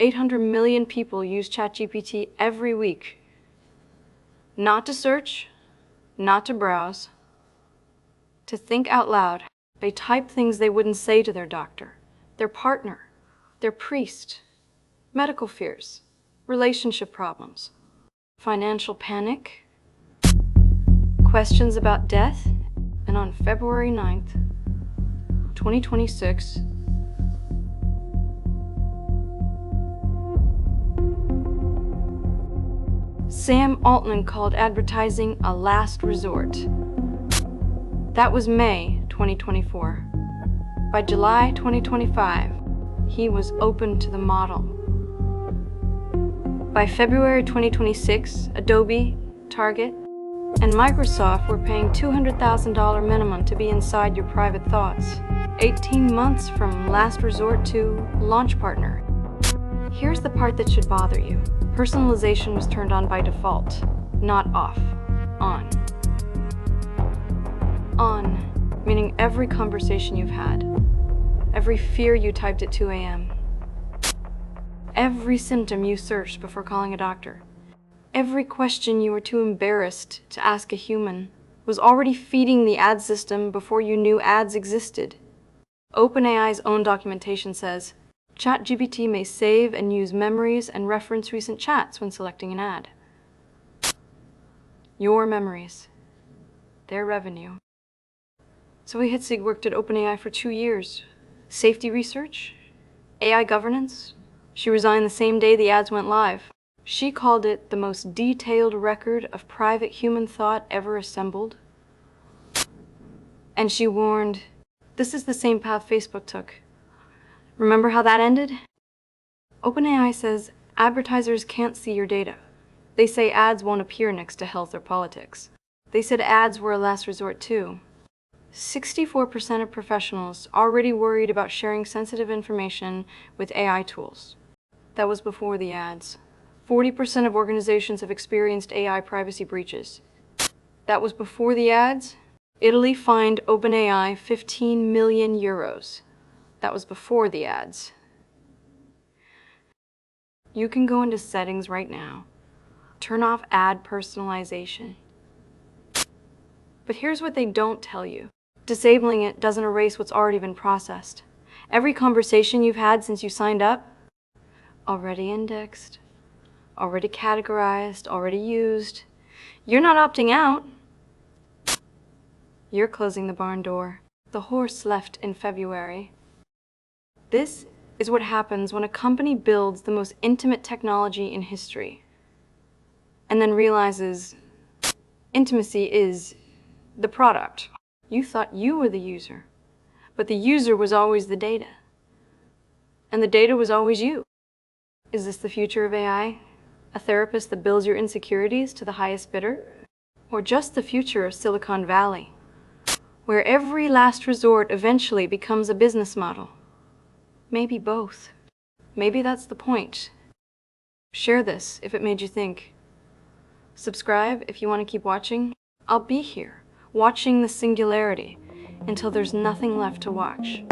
800 million people use ChatGPT every week. Not to search, not to browse, to think out loud. They type things they wouldn't say to their doctor, their partner, their priest, medical fears, relationship problems, financial panic, questions about death. And on February 9th, 2026, Sam Altman called advertising a last resort. That was May 2024. By July 2025, he was open to the model. By February 2026, Adobe, Target, and Microsoft were paying $200,000 minimum to be inside your private thoughts. 18 months from last resort to launch partner. Here's the part that should bother you. Personalization was turned on by default, not off. On. On, meaning every conversation you've had, every fear you typed at 2 a.m., every symptom you searched before calling a doctor, every question you were too embarrassed to ask a human was already feeding the ad system before you knew ads existed. OpenAI's own documentation says, ChatGPT may save and use memories and reference recent chats when selecting an ad. Your memories. Their revenue. Zoe Hitzig worked at OpenAI for 2 years. Safety research, AI governance. She resigned the same day the ads went live. She called it the most detailed record of private human thought ever assembled. And she warned, this is the same path Facebook took. Remember how that ended? OpenAI says advertisers can't see your data. They say ads won't appear next to health or politics. They said ads were a last resort too. 64% of professionals already worried about sharing sensitive information with AI tools. That was before the ads. 40% of organizations have experienced AI privacy breaches. That was before the ads. Italy fined OpenAI 15 million euros. That was before the ads. You can go into settings right now. Turn off ad personalization. But here's what they don't tell you. Disabling it doesn't erase what's already been processed. Every conversation you've had since you signed up, already indexed, already categorized, already used. You're not opting out. You're closing the barn door. The horse left in February. This is what happens when a company builds the most intimate technology in history and then realizes intimacy is the product. You thought you were the user, but the user was always the data, and the data was always you. Is this the future of AI? A therapist that bills your insecurities to the highest bidder? Or just the future of Silicon Valley, where every last resort eventually becomes a business model? Maybe both. Maybe that's the point. Share this if it made you think. Subscribe if you want to keep watching. I'll be here, watching the Singularity, until there's nothing left to watch.